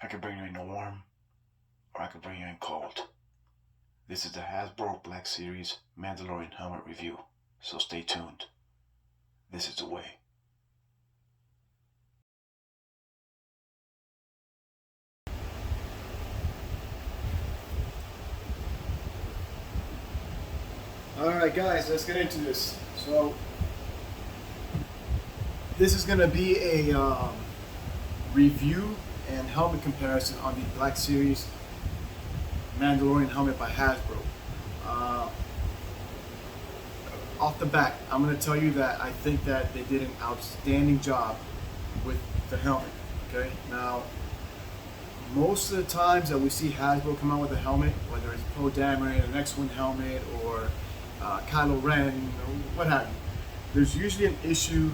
I could bring you in warm, or I could bring you in cold. This is the Hasbro Black Series Mandalorian helmet review, so stay tuned. This is the way. Alright guys, let's get into this. So, this is going to be a review and helmet comparison on the Black Series Mandalorian helmet by Hasbro. Off the bat, I'm going to tell you that I think that they did an outstanding job with the helmet. Okay, now most of the times that we see Hasbro come out with a helmet, whether it's Poe Dameron, an X-Wing helmet, or Kylo Ren, or what have you, there's usually an issue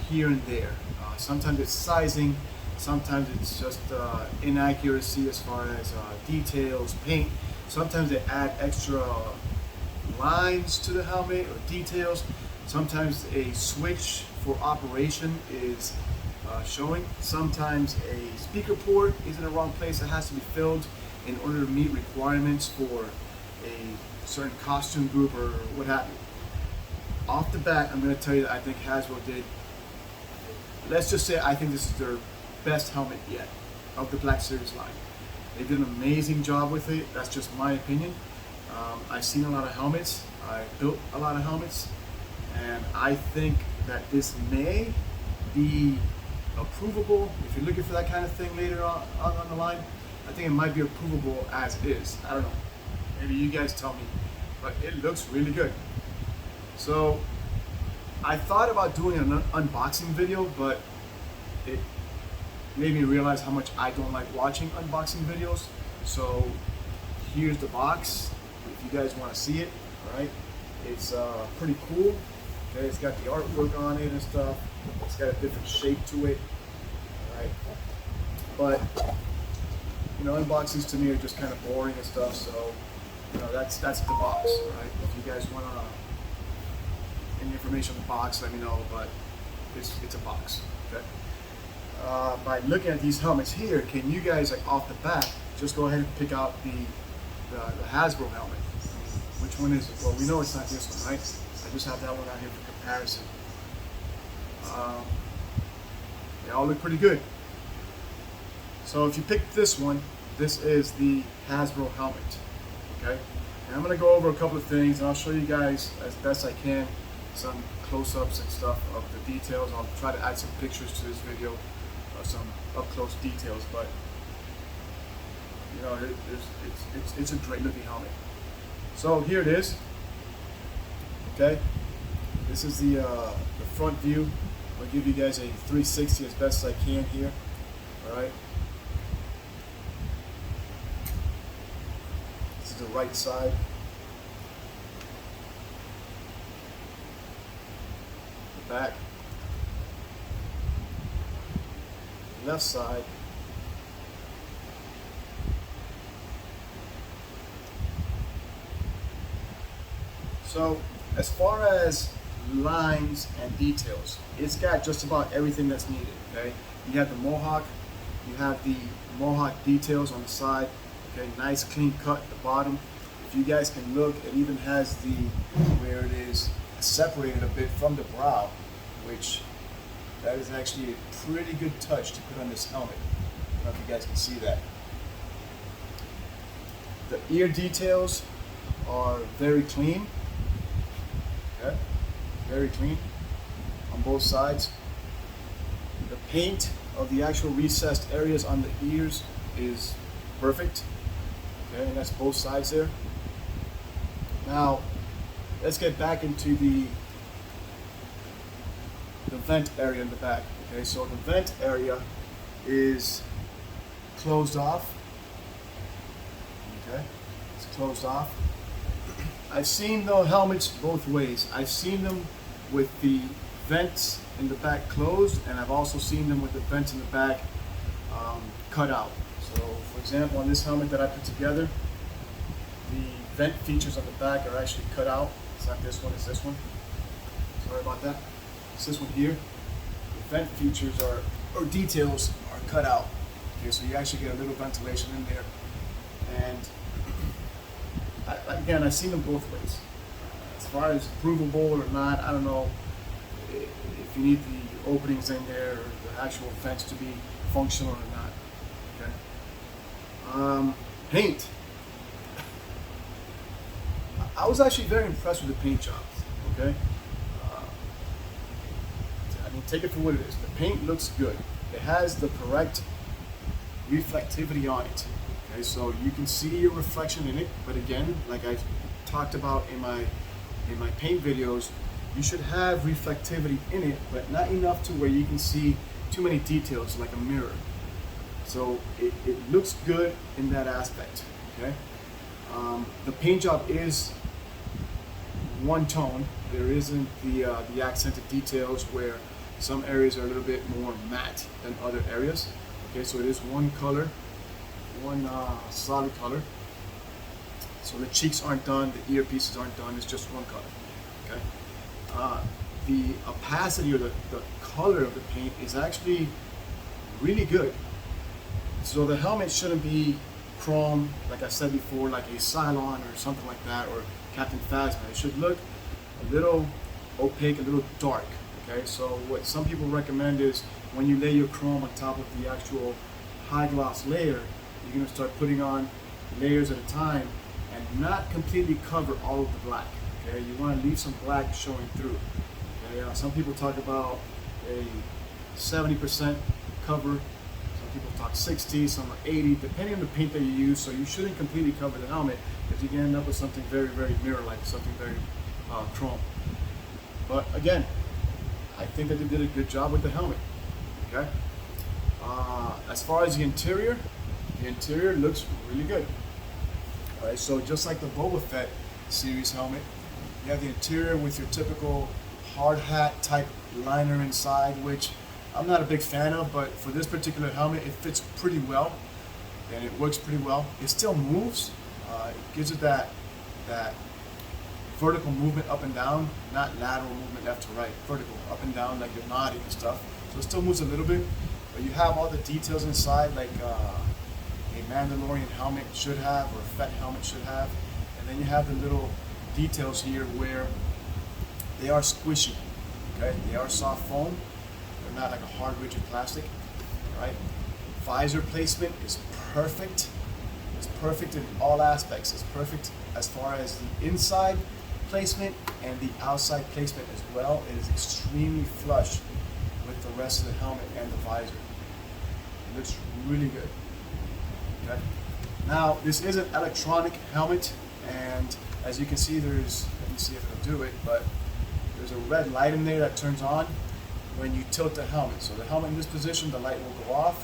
here and there. Sometimes it's sizing, sometimes it's just inaccuracy as far as details, paint. Sometimes they add extra lines to the helmet or details. Sometimes a switch for operation is showing. Sometimes a speaker port is in the wrong place that has to be filled in order to meet requirements for a certain costume group or what have you. Off the bat, I'm going to tell you that I think Hasbro did, let's just say I think this is their best helmet yet of the Black Series line. They did an amazing job with it. That's just my opinion. I've seen a lot of helmets. I built a lot of helmets, and I think that this may be approvable. If you're looking for that kind of thing later on the line, I think it might be approvable as is. I don't know. Maybe you guys tell me, but it looks really good. So I thought about doing an unboxing video, but it made me realize how much I don't like watching unboxing videos. So here's the box, if you guys want to see it. All right, it's pretty cool. Okay, it's got the artwork on it and stuff. It's got a different shape to it. All right, but you know, unboxings to me are just kind of boring and stuff. So you know, that's the box. All right, if you guys want any information on the box, let me know. But it's a box. Okay. By looking at these helmets here, can you guys, like off the bat, just go ahead and pick out the Hasbro helmet? Which one is it? Well, we know it's not this one, right? I just have that one out here for comparison. They all look pretty good. So if you pick this one, this is the Hasbro helmet. Okay, and I'm going to go over a couple of things, and I'll show you guys as best I can some close-ups and stuff of the details. I'll try to add some pictures to this video, some up-close details, but you know, it's a great-looking helmet. So here it is. Okay, this is the front view. I'll give you guys a 360 as best as I can here. All right. This is the right side. The back. Left side. So as far as lines and details, it's got just about everything that's needed. Okay, you have the mohawk, you have the mohawk details on the side. Okay, nice clean cut at the bottom. If you guys can look, it even has the where it is separated a bit from the brow, which that is actually a pretty good touch to put on this helmet. I don't know if you guys can see that. The ear details are very clean. Okay, very clean on both sides. The paint of the actual recessed areas on the ears is perfect. Okay, and that's both sides there. Now, let's get back into the vent area in the back. Okay, so the vent area is closed off. Okay, it's closed off. I've seen the helmets both ways. I've seen them with the vents in the back closed, and I've also seen them with the vents in the back cut out. So, for example, on this helmet that I put together, the vent features on the back are actually cut out. It's not this one, it's this one. Sorry about that. It's this one here. The vent features or details are cut out. Okay, so you actually get a little ventilation in there. And again, I've seen them both ways. As far as provable or not, I don't know if you need the openings in there or the actual fence to be functional or not. Okay. Paint. I was actually very impressed with the paint jobs. Okay. I mean, take it for what it is. The paint looks good. It has the correct reflectivity on it. Okay, so you can see your reflection in it, but again, like I talked about in my paint videos, you should have reflectivity in it, but not enough to where you can see too many details like a mirror. So it looks good in that aspect. Okay, the paint job is one tone. There isn't the accented details where some areas are a little bit more matte than other areas. Okay, so it is one color, one solid color. So the cheeks aren't done, the earpieces aren't done, it's just one color. Okay. The opacity or the color of the paint is actually really good. So the helmet shouldn't be chrome, like I said before, like a Cylon or something like that, or Captain Phasma. It should look a little opaque, a little dark. Okay, so what some people recommend is when you lay your chrome on top of the actual high gloss layer, you're going to start putting on layers at a time and not completely cover all of the black. Okay, you want to leave some black showing through. Okay, some people talk about a 70% cover, some people talk 60, some are 80, depending on the paint that you use. So you shouldn't completely cover the helmet because you can end up with something very, very mirror-like, something very chrome. But again, I think that they did a good job with the helmet. Okay. As far as the interior looks really good. All right, so just like the Boba Fett series helmet, you have the interior with your typical hard hat type liner inside, which I'm not a big fan of, but for this particular helmet, it fits pretty well and it works pretty well. It still moves. It gives it that vertical movement up and down, not lateral movement left to right, vertical up and down like you're nodding and stuff. So it still moves a little bit, but you have all the details inside like a Mandalorian helmet should have, or a Fett helmet should have. And then you have the little details here where they are squishy. Okay, they are soft foam. They're not like a hard, rigid plastic. Right? Visor placement is perfect. It's perfect in all aspects. It's perfect as far as the inside placement and the outside placement as well. It is extremely flush with the rest of the helmet and the visor. It looks really good. Okay. Now this is an electronic helmet, and as you can see, there's, let me see if it'll do it, but there's a red light in there that turns on when you tilt the helmet. So the helmet in this position, the light will go off.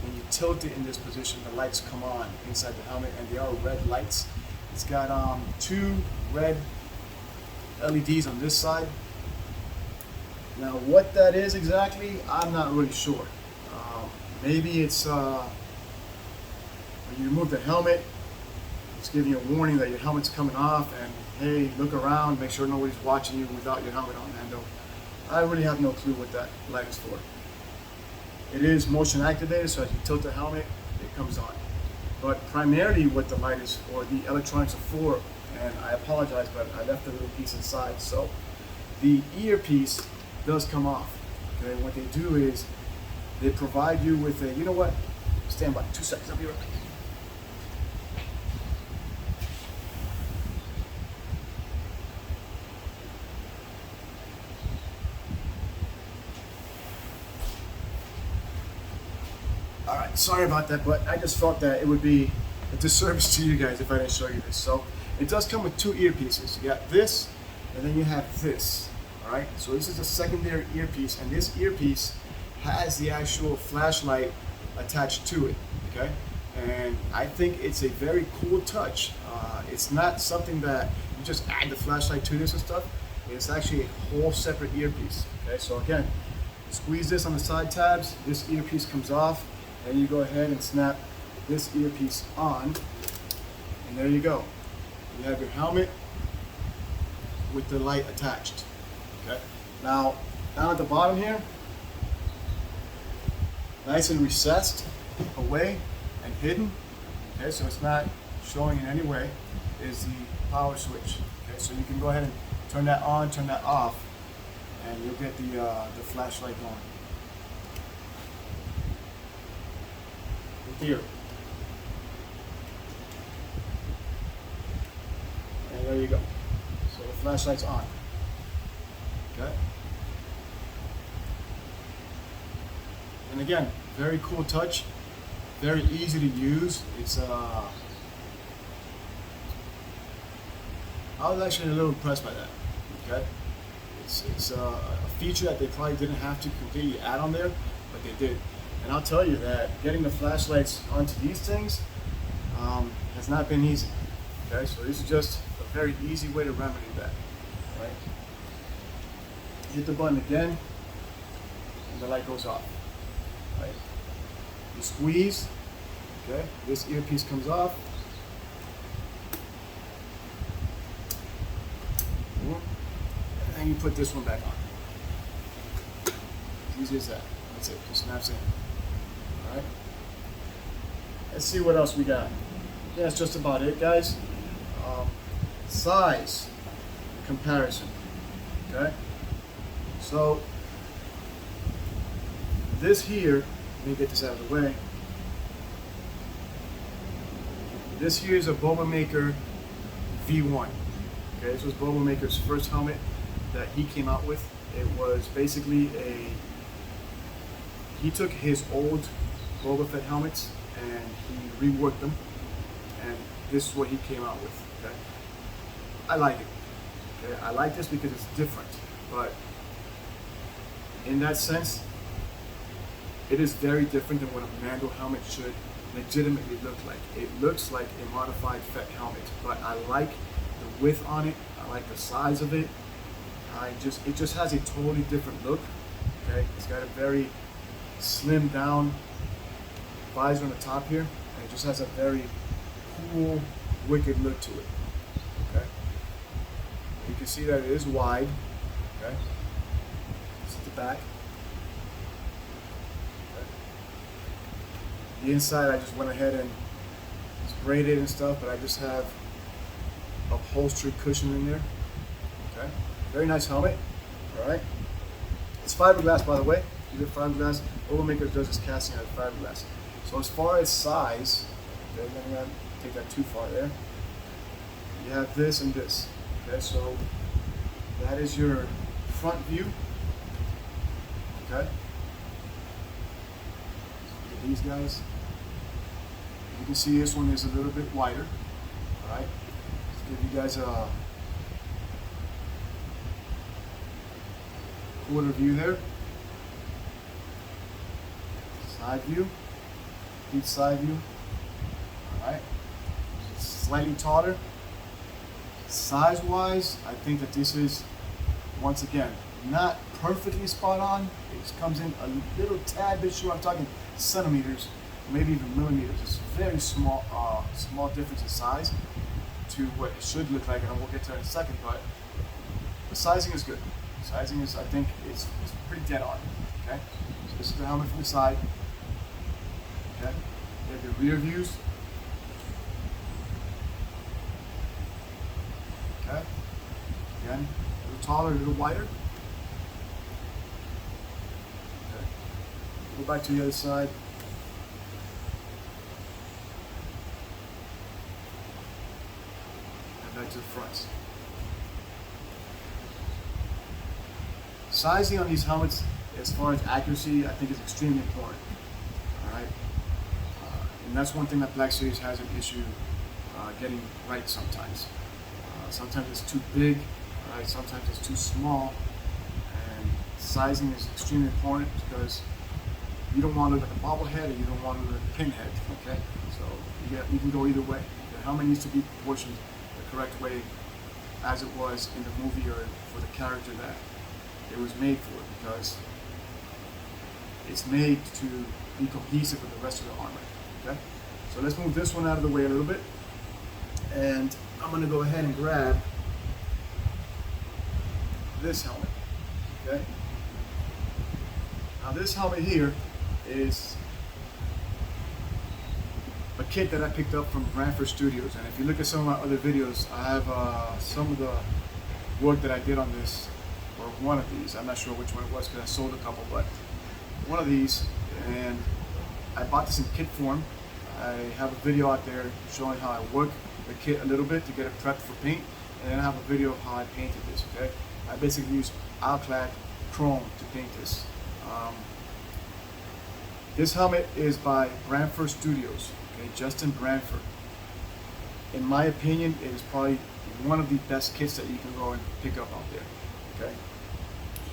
When you tilt it in this position, the lights come on inside the helmet, and they are red lights. It's got 2 red LEDs on this side. Now what that is exactly, I'm not really sure. Maybe it's when you remove the helmet, it's giving you a warning that your helmet's coming off, and hey, look around, make sure nobody's watching you without your helmet on, Nando. I really have no clue what that light is for. It is motion activated, so as you tilt the helmet, it comes on. But primarily what the light is for, the electronics are for, and I apologize, but I left a little piece inside. So the earpiece does come off. Okay, what they do is they provide you with a, you know what? Stand by, 2 seconds, I'll be right back. Alright, sorry about that, but I just felt that it would be a disservice to you guys if I didn't show you this. So it does come with 2 earpieces. You got this, and then you have this. Alright, so this is a secondary earpiece, and this earpiece has the actual flashlight attached to it. Okay, and I think it's a very cool touch. It's not something that you just add the flashlight to this and stuff. It's actually a whole separate earpiece. Okay, so again, squeeze this on the side tabs, this earpiece comes off, and you go ahead and snap this earpiece on, and there you go. You have your helmet with the light attached. Okay, now down at the bottom here, nice and recessed, away and hidden, okay, so it's not showing in any way, is the power switch. Okay, so you can go ahead and turn that on, turn that off, and you'll get the flashlight going. Here. And there you go. So the flashlight's on. Okay. And again, very cool touch, very easy to use. It's I was actually a little impressed by that. Okay. It's a feature that they probably didn't have to completely add on there, but they did. And I'll tell you that getting the flashlights onto these things has not been easy. Okay, so this is just a very easy way to remedy that. Right? Hit the button again, and the light goes off. Right? You squeeze. Okay, this earpiece comes off. And you put this one back on. As easy as that. That's it. Just snaps in. Alright. Let's see what else we got. Yeah, that's just about it, guys. Size comparison. Okay? So, this here, let me get this out of the way. This here is a Boba Maker V1. Okay, this was Boba Maker's first helmet that he came out with. It was basically he took his old Boba Fett helmets and he reworked them, and this is what he came out with. Okay, I like it. Okay, I like this because it's different, but in that sense, it is very different than what a Mando helmet should legitimately look like. It looks like a modified Fett helmet, but I like the width on it. I like the size of it. It just has a totally different look. Okay, it's got a very slim down visor on the top here, and it just has a very cool, wicked look to it. Okay, you can see that it is wide. Okay, this is the back. Okay. The inside, I just went ahead and sprayed it and stuff, but I just have upholstery cushion in there. Okay, very nice helmet. All right, it's fiberglass, by the way. These are fiberglass. Boba Maker does his casting out of fiberglass. So as far as size, okay, I'm gonna take that too far there. You have this and this. Okay, so that is your front view. Okay. So look at these guys. You can see this one is a little bit wider. All right. Let's give you guys a quarter view there. Side view, each side view. Alright, slightly taller. Size wise, I think that this is, once again, not perfectly spot on. It comes in a little tad bit short. I'm talking centimeters, maybe even millimeters. It's very small, small difference in size to what it should look like, and we'll get to that in a second, but the sizing is good. Sizing is, I think, it's pretty dead on. Okay, so this is the helmet from the side. Okay, you have the rear views. Okay, again, a little taller, a little wider. Okay, go back to the other side. And back to the front. Sizing on these helmets, as far as accuracy, I think is extremely important. All right. And that's one thing that Black Series has an issue getting right sometimes. Sometimes it's too big, right? Sometimes it's too small, and sizing is extremely important because you don't want to look like a bobblehead or you don't want to look like a pinhead, okay? So you can go either way. The helmet needs to be proportioned the correct way as it was in the movie or for the character that it was made for, because it's made to be cohesive with the rest of the armor. Okay, so let's move this one out of the way a little bit, and I'm going to go ahead and grab this helmet. Okay, now this helmet here is kit that I picked up from Brantford Studios, and if you look at some of my other videos, I have some of the work that I did on this, or one of these. I'm not sure which one it was because I sold a couple, but one of these, and I bought this in kit form. I have a video out there showing how I work the kit a little bit to get it prepped for paint, and then I have a video of how I painted this. Okay, I basically used alclad chrome to paint this. This helmet is by Brantford Studios, okay, Justin Brantford. In my opinion, it is probably one of the best kits that you can go and pick up out there. Okay,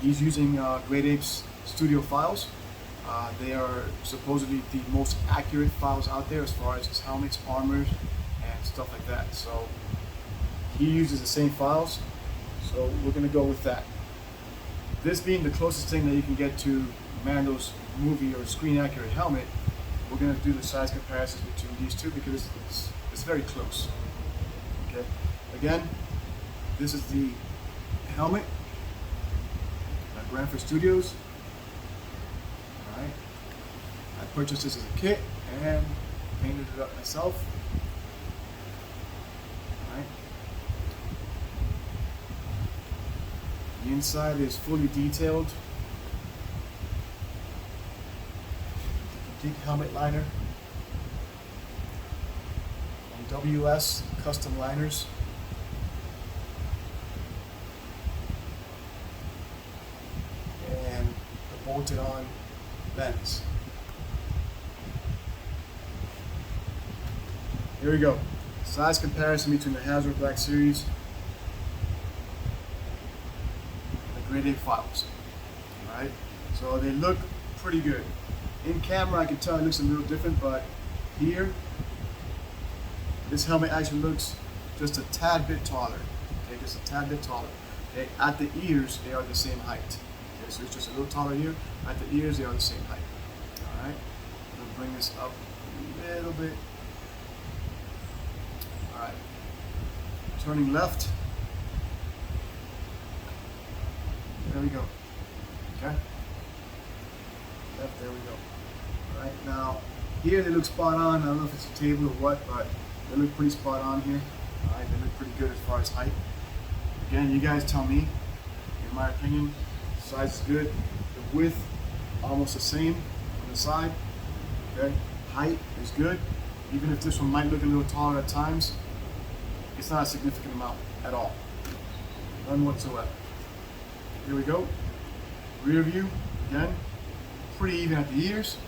he's using Great Apes Studio files. They are supposedly the most accurate files out there as far as his helmets, armors, and stuff like that. So he uses the same files, so we're gonna go with that. This being the closest thing that you can get to Mando's movie or screen accurate helmet, we're going to do the size comparisons between these two because it's very close. Okay, again, this is the helmet at Brantford Studios. Alright, I purchased this as a kit and painted it up myself. Alright, the inside is fully detailed. Helmet liner from WS Custom Liners. And the bolted on lens. Here we go. Size comparison between the Hasbro Black Series and the Grade A files. Alright, so they look pretty good. In camera, I can tell it looks a little different, but here, this helmet actually looks just a tad bit taller. Okay, just a tad bit taller. Okay, at the ears, they are the same height. Okay, so it's just a little taller here. At the ears, they are the same height. All right, I'm gonna bring this up a little bit. All right, turning left. There we go. Okay, left. There we go. Right now, here they look spot on. I don't know if it's a table or what, but they look pretty spot on here. All right, they look pretty good as far as height. Again, you guys tell me. In my opinion, size is good. The width, almost the same on the side. Okay, height is good. Even if this one might look a little taller at times, it's not a significant amount at all. None whatsoever. Here we go. Rear view, again, pretty even at the ears.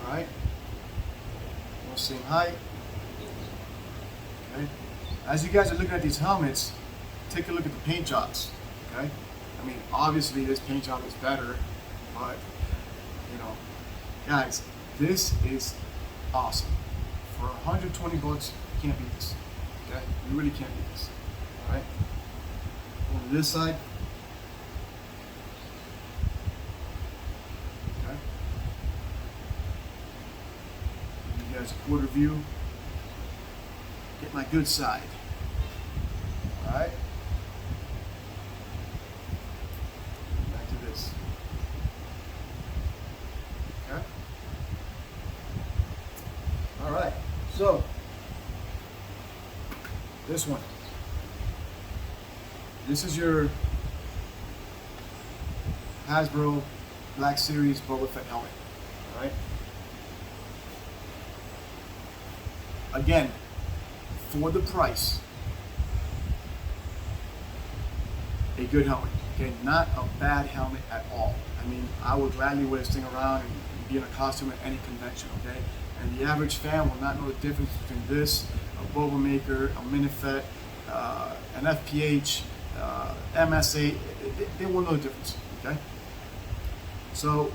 Alright, almost same height. Okay, as you guys are looking at these helmets, take a look at the paint jobs. Okay, I mean, obviously this paint job is better, but you know, guys, this is awesome. For 120 bucks, you can't beat this. Okay, you really can't beat this. Alright, over this side. As a quarter view, get my good side. All right, back to this. Okay. All right. So this one. This is your Hasbro Black Series Boba Fett helmet. All right. Again, for the price, a good helmet. Okay, not a bad helmet at all. I mean, I would gladly wear this thing around and be in a costume at any convention. Okay, and the average fan will not know the difference between this, a Boba Maker, a Minifet, an FPH, MSA. They won't know the difference. Okay, so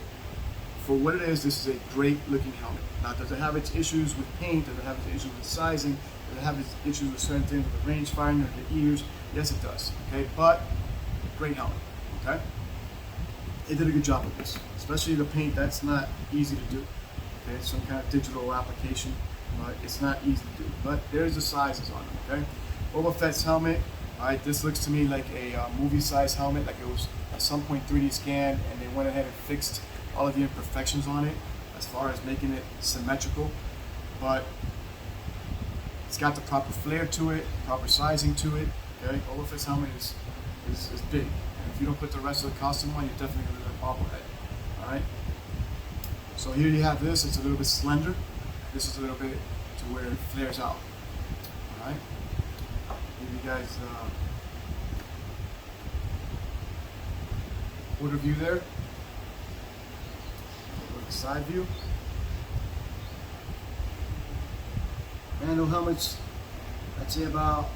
for what it is, this is a great looking helmet. Now, does it have its issues with paint? Does it have its issues with sizing? Does it have its issues with certain things with the range finding or the ears? Yes, it does. Okay, but great helmet. Okay, it did a good job with this, especially the paint. That's not easy to do. Okay, some kind of digital application, but it's not easy to do. But there's the sizes on it. Okay, Boba Fett's helmet. All right, this looks to me like a movie size helmet, like it was at some point 3D scanned, and they went ahead and fixed all of the imperfections on it as far as making it symmetrical. But It's got the proper flare to it, proper sizing to it. Okay, Boba Fett's helmet is big. And if you don't put the rest of the costume on, you're definitely gonna get a bobblehead. All right. So here you have this. It's a little bit slender. This is a little bit to where it flares out. All right. Give you guys quarter view there. Look, side view. Mandal helmets, I'd say about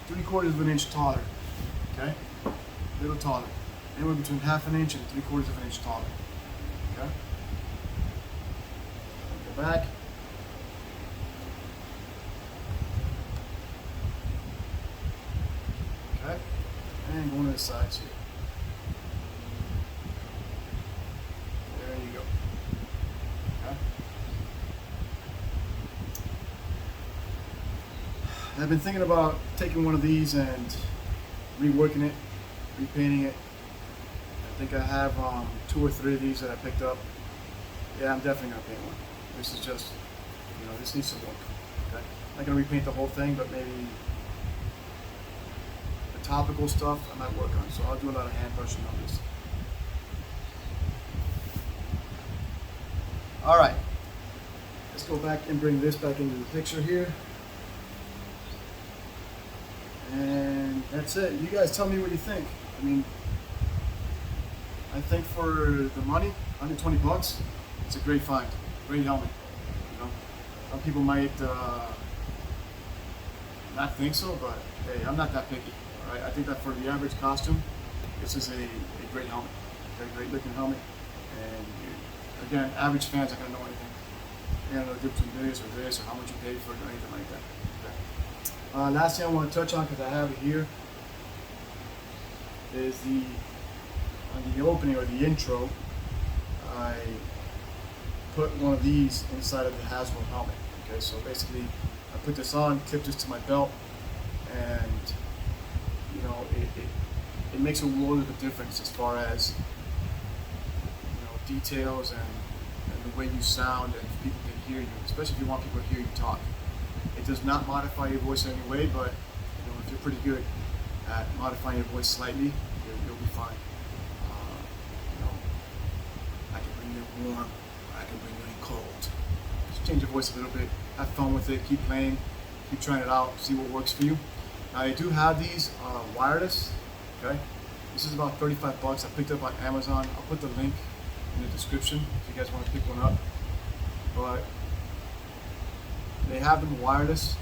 3/4 of an inch taller. Okay, a little taller, anywhere between 1/2 inch and 3/4 of an inch taller. Okay. Go back. Okay, and going to the sides here. There you go. Okay. I've been thinking about taking one of these and reworking it, repainting it. I think I have 2 or 3 of these that I picked up. Yeah, I'm definitely gonna paint one. This is just, this needs some work. Okay, I'm not gonna repaint the whole thing, but maybe the topical stuff I might work on. So I'll do a lot of hand brushing on this. All right, let's go back and bring this back into the picture here. And that's it. You guys tell me what you think. I mean, I think for the money, 120 bucks, it's a great find. Great helmet. Some people might not think so, but hey, I'm not that picky. All right, I think that for the average costume, this is a great helmet. Okay, great looking helmet. And again, average fans aren't gonna know anything. They're gonna know the difference between this or how much you paid for it or anything like that. Last thing I want to touch on, because I have it here, is on the opening or the intro, I put one of these inside of the Hasbro helmet. Okay, so basically I put this on, clip this to my belt, and it makes a world of a difference as far as details and the way you sound and if people can hear you, especially if you want people to hear you talk. It does not modify your voice in any way, but if you're pretty good at modifying your voice slightly, you'll be fine. I can bring you in warm, I can bring you in cold. Just change your voice a little bit, have fun with it, keep playing, keep trying it out, see what works for you. Now I do have these wireless, okay? This is about 35 bucks. I picked it up on Amazon. I'll put the link in the description if you guys want to pick one up. But they have them wireless.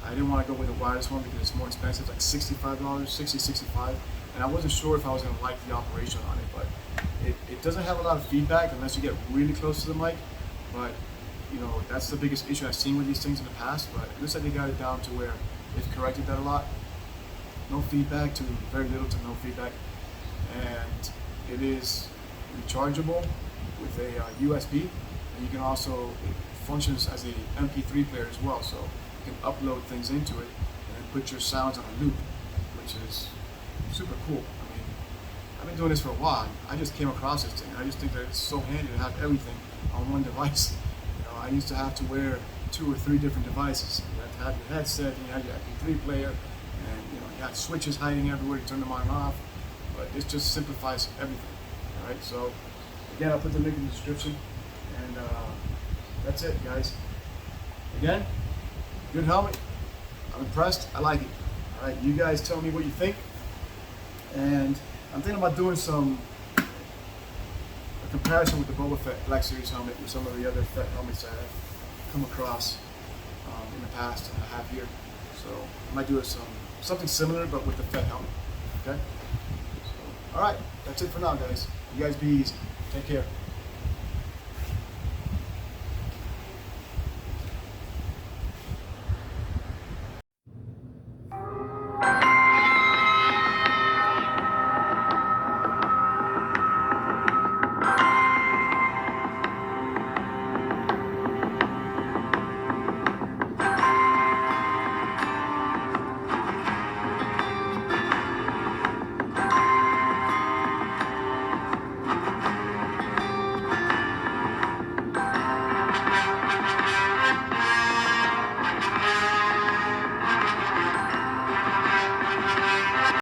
I didn't want to go with the wireless one because it's more expensive, like $65, $65. And I wasn't sure if I was going to like the operation on it, but it doesn't have a lot of feedback unless you get really close to the mic. But that's the biggest issue I've seen with these things in the past. But it looks like they got it down to where they've corrected that a lot. No feedback to very little to no feedback, and it is rechargeable with a USB, and you can also, it functions as a MP3 player as well, so you can upload things into it and then put your sounds on a loop, which is super cool. I mean, I've been doing this for a while. I just came across this thing. I just think that it's so handy to have everything on one device. I used to have to wear 2 or 3 different devices. You had to have your headset, and you had your MP3 player, and you had switches hiding everywhere. You turn them on and off, but it just simplifies everything. All right, so again, I'll put the link in the description, and that's it, guys. Again, good helmet. I'm impressed. I like it. All right, you guys tell me what you think, and I'm thinking about doing a comparison with the Boba Fett Black Series helmet with some of the other Fett helmets that I've come across in the past and I have here. So I might do something similar, but with the Fett helmet. Okay. So, all right, that's it for now, guys. You guys be easy. Take care.